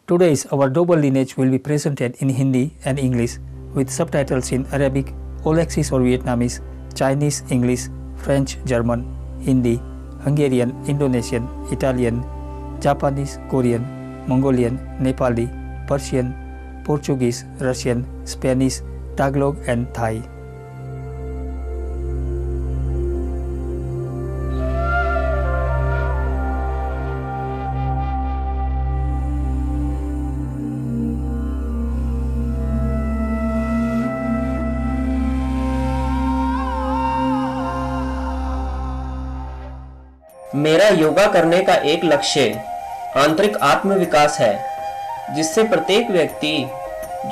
Today's our double lineage will be presented in Hindi and English with subtitles in Arabic, all access or Vietnamese, Chinese, English, French, German, Hindi, Hungarian, Indonesian, Italian, Japanese, Korean, Mongolian, Nepali, Persian, Portuguese, Russian, Spanish, Tagalog and Thai. मेरा योगा करने का एक लक्ष्य आंतरिक आत्मविकास है, जिससे प्रत्येक व्यक्ति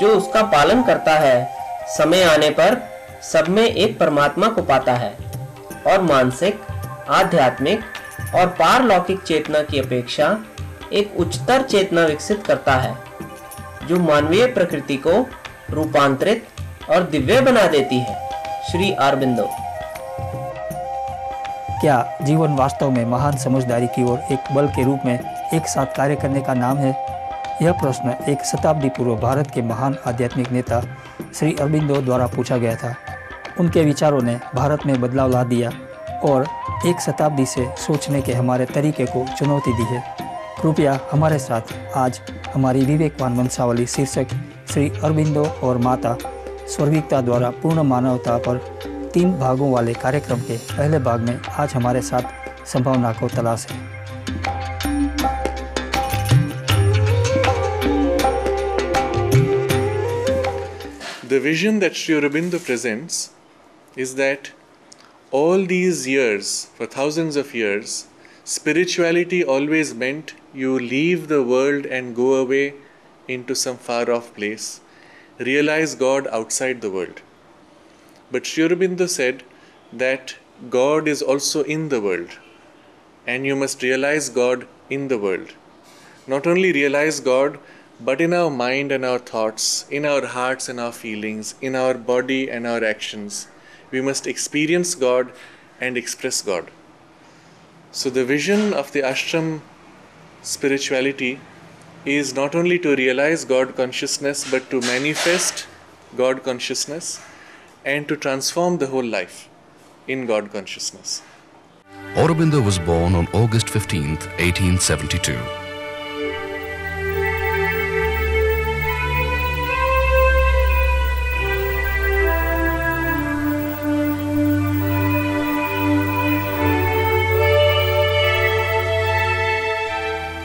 जो उसका पालन करता है समय आने पर सब में एक परमात्मा को पाता है और मानसिक, आध्यात्मिक और पारलौकिक चेतना की अपेक्षा एक उच्चतर चेतना विकसित करता है, जो मानवीय प्रकृति को रूपांतरित और दिव्य बना देती है। श्री अरबिंदो। क्या जीवन वास्तव में महान समझदारी की ओर एक बल के रूप में एक साथ कार्य करने का नाम है? यह प्रश्न एक शताब्दी पूर्व भारत के महान आध्यात्मिक नेता श्री अरबिंदो द्वारा पूछा गया था। उनके विचारों ने भारत में बदलाव ला दिया और एक शताब्दी से सोचने के हमारे तरीके को चुनौती दी है। कृपया हमारे साथ आज हमारी विवेकवान वंशावली शीर्षक श्री अरबिंदो और माता स्वर्गिकता द्वारा पूर्ण मानवता पर 3 भागों वाले कार्यक्रम के पहले भाग में आज हमारे साथ संभावना को तलाश है। The vision that Sri Aurobindo presents is that all these years, for thousands of years, spirituality always meant you leave the world and go away into some far off place, realize God outside the world. But Sri Aurobindo said that God is also in the world and you must realize God in the world. Not only realize God, but in our mind and our thoughts, in our hearts and our feelings, in our body and our actions. We must experience God and express God. So the vision of the ashram spirituality is not only to realize God consciousness, but to manifest God consciousness and to transform the whole life in God consciousness. Aurobindo was born on August 15th, 1872.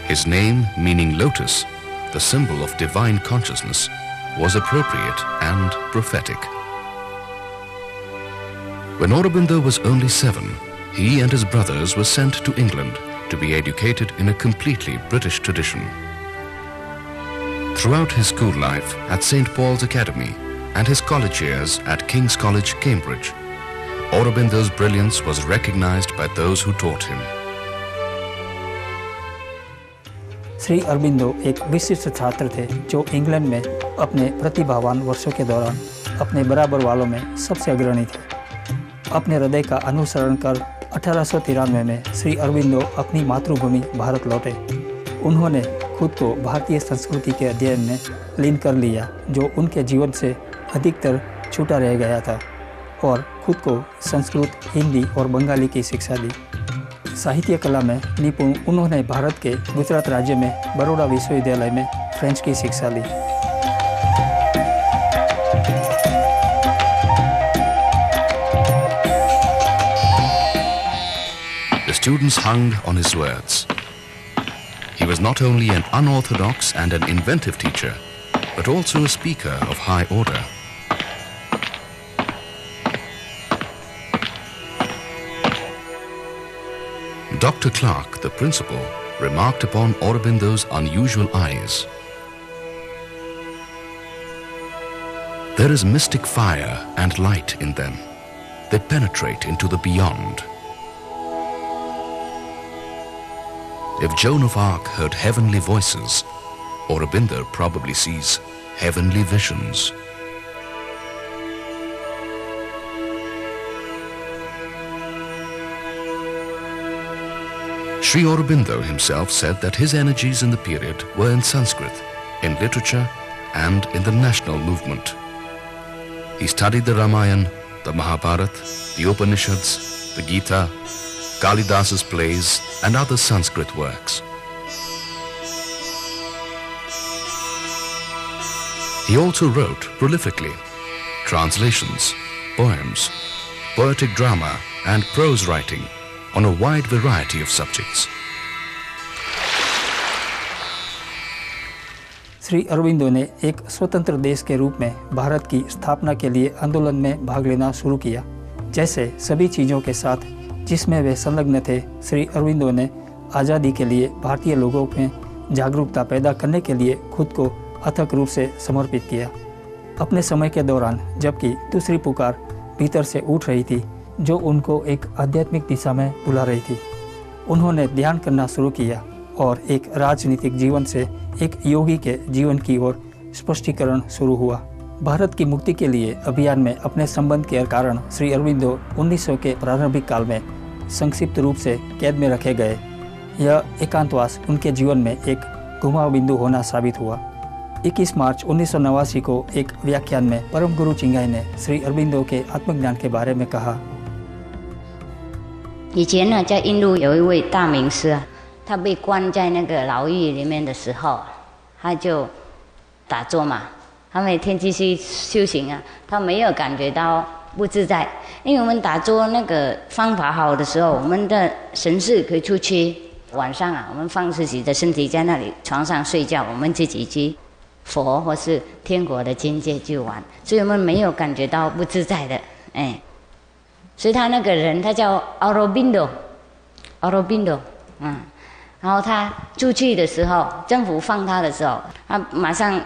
His name, meaning lotus, the symbol of divine consciousness, was appropriate and prophetic. When Aurobindo was only 7, he and his brothers were sent to England to be educated in a completely British tradition. Throughout his school life at St. Paul's Academy and his college years at King's College, Cambridge, Aurobindo's brilliance was recognized by those who taught him. Shri Aurobindo एक विशिष्ट छात्र थे जो England में अपने प्रतिभावान वर्षों के दौरान अपने बराबर वालों में सबसे अग्रणी थे। अपने हृदय का अनुसरण कर 1893 में श्री अरबिंदो अपनी मातृभूमि भारत लौटे। उन्होंने खुद को भारतीय संस्कृति के अध्ययन में लीन कर लिया, जो उनके जीवन से अधिकतर छूटा रह गया था, और खुद को संस्कृत, हिंदी और बंगाली की शिक्षा दी। साहित्य कला में निपुण उन्होंने भारत के गुजरात राज्य में बड़ौदा विश्वविद्यालय में फ्रेंच की शिक्षा ली। The students hung on his words. He was not only an unorthodox and an inventive teacher, but also a speaker of high order. Dr. Clark, the principal, remarked upon Aurobindo's unusual eyes. There is mystic fire and light in them. They penetrate into the beyond. If Joan of Arc heard heavenly voices, Aurobindo probably sees heavenly visions. Sri Aurobindo himself said that his energies in the period were in Sanskrit, in literature, and in the national movement. He studied the Ramayana, the Mahabharata, the Upanishads, the Gita, Kalidasa's plays, and other Sanskrit works. He also wrote prolifically translations, poems, poetic drama, and prose writing on a wide variety of subjects. Shri Aurobindo ने एक स्वतंत्र देश के रूप में भारत की स्थापना के लिए आंदोलन में भाग लेना शुरू किया। जैसे सभी चीज़ों के साथ जिसमें वे संलग्न थे, श्री अरविंदो ने आज़ादी के लिए भारतीय लोगों में जागरूकता पैदा करने के लिए खुद को अथक रूप से समर्पित किया। अपने समय के दौरान जबकि दूसरी पुकार भीतर से उठ रही थी जो उनको एक आध्यात्मिक दिशा में बुला रही थी, उन्होंने ध्यान करना शुरू किया और एक राजनीतिक जीवन से एक योगी के जीवन की ओर स्पष्टीकरण शुरू हुआ। भारत की मुक्ति के लिए अभियान में अपने संबंध के कारण श्री अरविंदो 1900 के प्रारंभिक काल में संक्षिप्त रूप से कैद में रखे गए। यह एकांतवास उनके जीवन में एक घुमाव बिंदु होना साबित हुआ। 21 मार्च 1989 को एक व्याख्यान में परम गुरु चिंगाई ने श्री अरविंदो के आत्मज्ञान के बारे में कहा। 以前呢，在印度有一位大名师啊，他被关在那个牢狱里面的时候，他就打坐嘛，他每天继续修行啊，他没有感觉到不自在，因为我们打坐那个方法好的时候，我们的神识可以出去。晚上啊，我们放自己的身体在那里床上睡觉，我们自己去佛或是天国的境界去玩，所以我们没有感觉到不自在的，哎。所以他那个人他叫 Aurobindo， 然后他出去的时候，政府放他的时候，他马上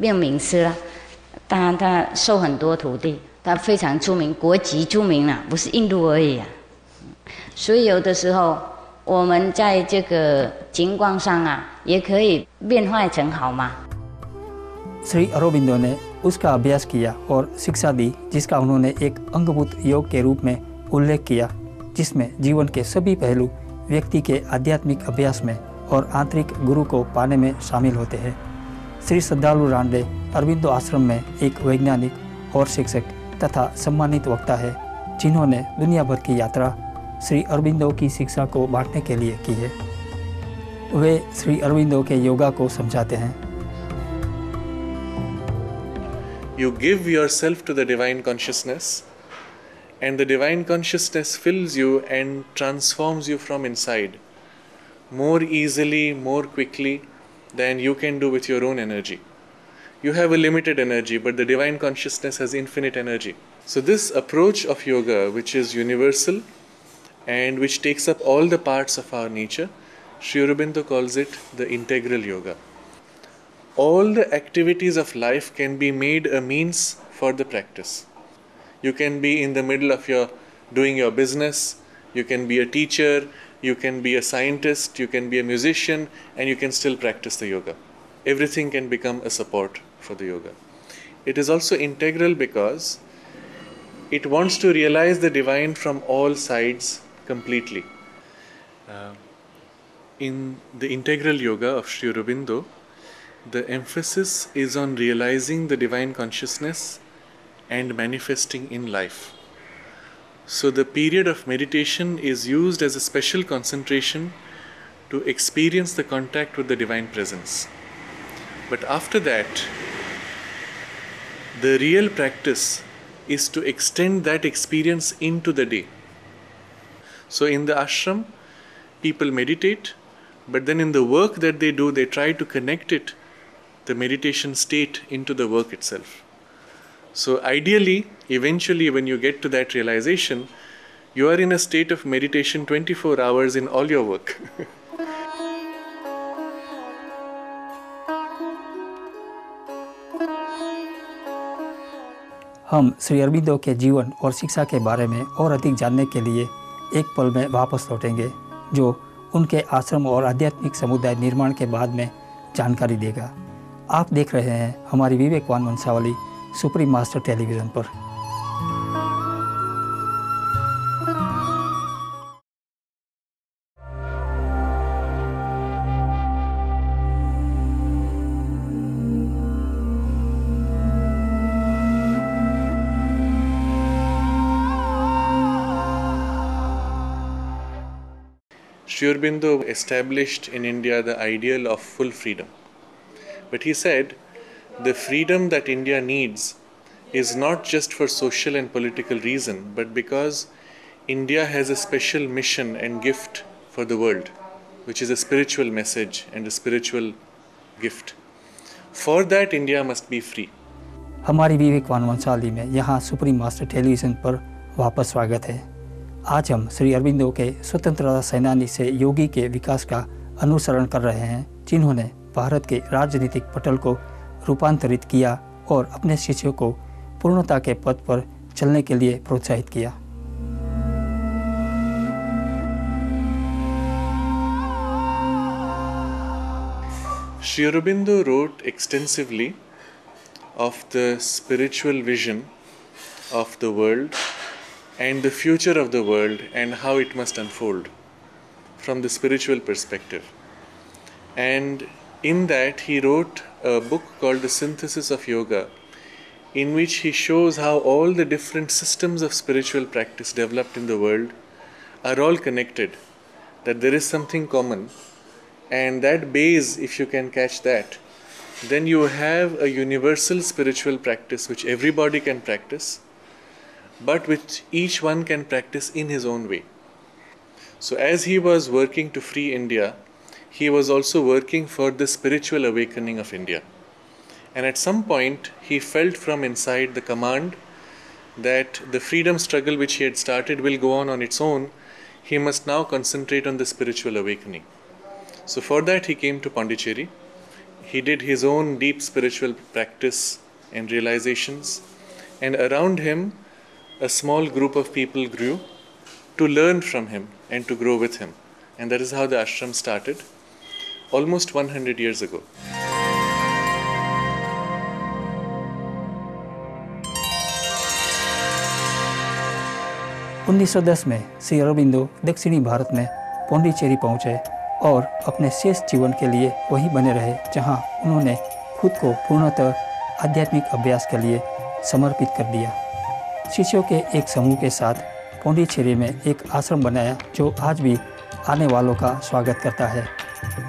变名师了，他收很多徒弟，他非常出名，国籍出名了，不是印度而已啊。所以有的时候我们在这个情况上啊，也可以变坏成好嘛。 श्री अरबिंदो ने उसका अभ्यास किया और शिक्षा दी जिसका उन्होंने एक अंगभूत योग के रूप में उल्लेख किया, जिसमें जीवन के सभी पहलू व्यक्ति के आध्यात्मिक अभ्यास में और आंतरिक गुरु को पाने में शामिल होते हैं। श्री श्रद्धालु रांडे अरबिंदो आश्रम में एक वैज्ञानिक और शिक्षक तथा सम्मानित वक्ता है जिन्होंने दुनिया भर की यात्रा श्री अरबिंदो की शिक्षा को बांटने के लिए की है। वे श्री अरबिंदो के योगा को समझाते हैं। You give yourself to the divine consciousness, and the divine consciousness fills you and transforms you from inside more easily, more quickly than you can do with your own energy. You have a limited energy, but the divine consciousness has infinite energy. So this approach of yoga, which is universal and which takes up all the parts of our nature, Sri Aurobindo calls it the integral yoga. All the activities of life can be made a means for the practice. You can be in the middle of doing your business, you can be a teacher, you can be a scientist, you can be a musician, and you can still practice the yoga. Everything can become a support for the yoga. It is also integral because it wants to realize the divine from all sides completely. In the integral yoga of Sri Aurobindo, the emphasis is on realizing the divine consciousness and manifesting in life. So the period of meditation is used as a special concentration to experience the contact with the divine presence. But after that, the real practice is to extend that experience into the day. So in the ashram, people meditate, but then in the work that they do, they try to connect it, the meditation state, into the work itself. So ideally, eventually when you get to that realization, you are in a state of meditation 24 hours in all your work. हम श्री अरबिंदो के जीवन और शिक्षा के बारे में और अधिक जानने के लिए एक पल में वापस लौटेंगे, जो उनके आश्रम और आध्यात्मिक समुदाय निर्माण के बाद में जानकारी देगा। आप देख रहे हैं हमारी विवेकवान वंशावली सुप्रीम मास्टर टेलीविज़न पर। Sri Aurobindo established in India the ideal of full freedom. But he said the freedom that India needs is not just for social and political reason, but because India has a special mission and gift for the world, which is a spiritual message and a spiritual gift. For that, India must be free. हमारी विवेकवान वंशावली में यहाँ supreme master television पर वापस स्वागत है। आज हम श्री अरबिंदो के स्वतंत्रता सेनानी से योगी के विकास का अनुसरण कर रहे हैं, जिन्होंने भारत के राजनीतिक पटल को रूपांतरित किया और अपने शिष्यों को पूर्णता के पथ पर चलने के लिए प्रोत्साहित किया। Sri Aurobindo wrote extensively of the spiritual vision of the world and the future of the world and how it must unfold from the spiritual perspective. And in that he wrote a book called The Synthesis of Yoga, in which he shows how all the different systems of spiritual practice developed in the world are all connected, that there is something common, and that base, if you can catch that, then you have a universal spiritual practice which everybody can practice, but which each one can practice in his own way. So as he was working to free India, he was also working for the spiritual awakening of India. And at some point, he felt from inside the command that the freedom struggle which he had started will go on its own. He must now concentrate on the spiritual awakening. So for that he came to Pondicherry. He did his own deep spiritual practice and realizations, and around him a small group of people grew to learn from him and to grow with him. And that is how the ashram started almost 100 years ago. (1910) में श्री अरबिंदो दक्षिणी भारत में पौंडीचेरी पहुंचे और अपने शेष जीवन के लिए वहीं बने रहे, जहां उन्होंने खुद को पूर्णतः आध्यात्मिक अभ्यास के लिए समर्पित कर दिया। शिष्यों के एक समूह के साथ पौंडीचेरी में एक आश्रम बनाया जो आज भी आने वालों का स्वागत करता है।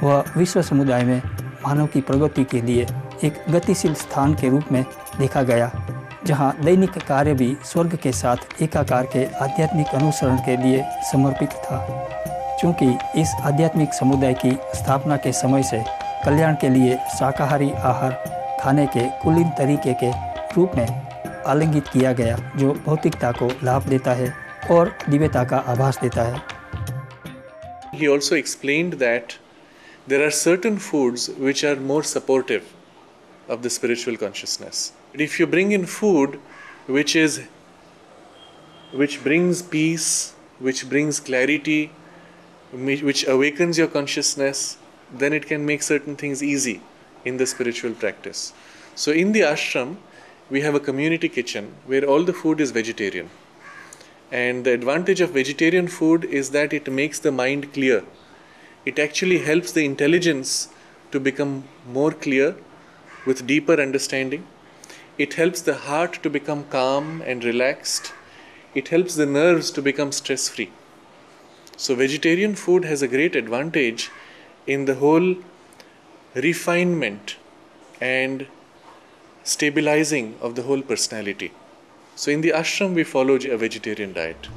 वह विश्व समुदाय में मानव की प्रगति के लिए एक गतिशील स्थान के रूप में देखा गया, जहां दैनिक कार्य भी स्वर्ग के साथ एकाकार के आध्यात्मिक अनुसरण के लिए समर्पित था। चूँकि इस आध्यात्मिक समुदाय की स्थापना के समय से कल्याण के लिए शाकाहारी आहार खाने के कुलीन तरीके के रूप में आलिंगित किया गया, जो भौतिकता को लाभ देता है और दिव्यता का आभास देता है। He also explained that there are certain foods which are more supportive of the spiritual consciousness. If you bring in food which brings peace, which brings clarity, which awakens your consciousness, then it can make certain things easy in the spiritual practice. So in the ashram, we have a community kitchen where all the food is vegetarian. And the advantage of vegetarian food is that it makes the mind clear. It actually helps the intelligence to become more clear with deeper understanding. It helps the heart to become calm and relaxed. It helps the nerves to become stress-free. So vegetarian food has a great advantage in the whole refinement and stabilizing of the whole personality. So in the ashram we follow a vegetarian diet.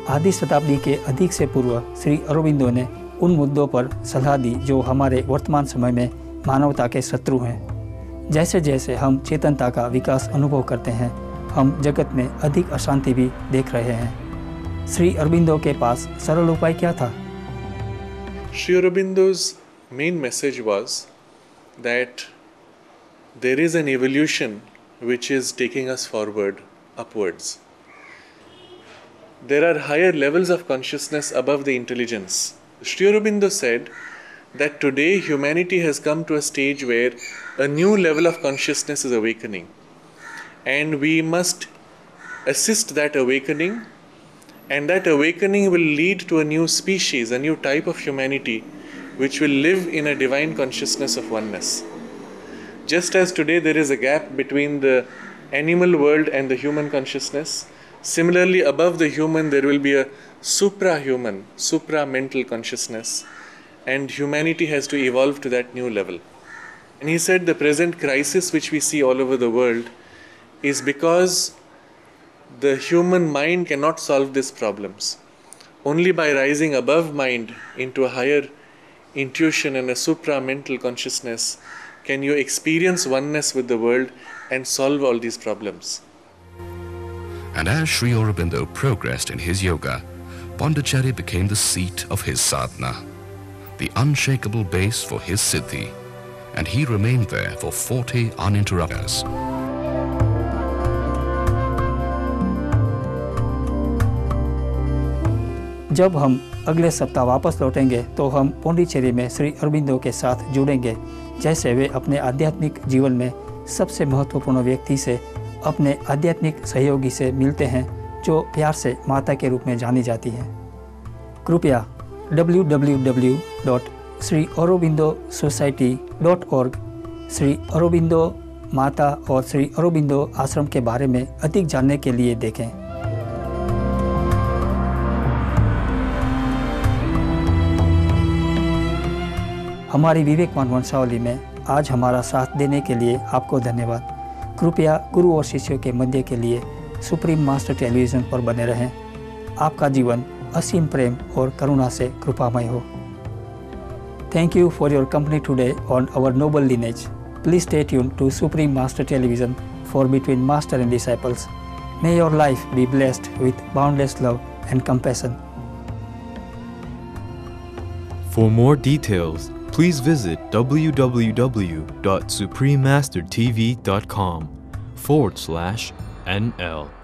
आधी शताब्दी के अधिक से पूर्व श्री अरबिंदो ने उन मुद्दों पर सलाह दी जो हमारे वर्तमान समय में मानवता के शत्रु हैं। जैसे जैसे हम चेतनता का विकास अनुभव करते हैं, हम जगत में अधिक अशांति भी देख रहे हैं। श्री अरबिंदो के पास सरल उपाय क्या था? Sri Aurobindo's main message was that there is an evolution which is taking us forward, upwards. There are higher levels of consciousness above the intelligence. Sri Aurobindo said that today humanity has come to a stage where a new level of consciousness is awakening, and we must assist that awakening, and that awakening will lead to a new species, a new type of humanity which will live in a divine consciousness of oneness. Just as today there is a gap between the animal world and the human consciousness, Similarly, above the human, there will be a suprahuman, supra-mental consciousness, and humanity has to evolve to that new level. And he said the present crisis which we see all over the world is because the human mind cannot solve these problems. Only by rising above mind into a higher intuition and a supra-mental consciousness can you experience oneness with the world and solve all these problems. And as Sri Aurobindo progressed in his yoga, Pondicherry became the seat of his sadhana, the unshakable base for his siddhi, and he remained there for 40 uninterrupted years. जब हम अगले सप्ताह वापस लौटेंगे तो हम पौंडीचेरी में श्री अरबिंदो के साथ जुड़ेंगे, जैसे वे अपने आध्यात्मिक जीवन में सबसे महत्वपूर्ण व्यक्ति से, अपने आध्यात्मिक सहयोगी से मिलते हैं, जो प्यार से माता के रूप में जानी जाती हैं। कृपया www.sriaurobindosociety.org श्री अरबिंदो माता और श्री अरबिंदो आश्रम के बारे में अधिक जानने के लिए देखें। हमारी विवेकवान वंशावली में आज हमारा साथ देने के लिए आपको धन्यवाद। कृपया गुरु और शिष्यों के मध्य के लिए सुप्रीम मास्टर टेलीविज़न पर बने रहें। आपका जीवन असीम प्रेम और करुणा से कृपामय हो। Thank you for your company today on our noble lineage. Please stay tuned to Supreme Master Television for Between Master and Disciples. May your life be blessed with boundless love and compassion. For more details, please visit www.suprememastertv.com/NL.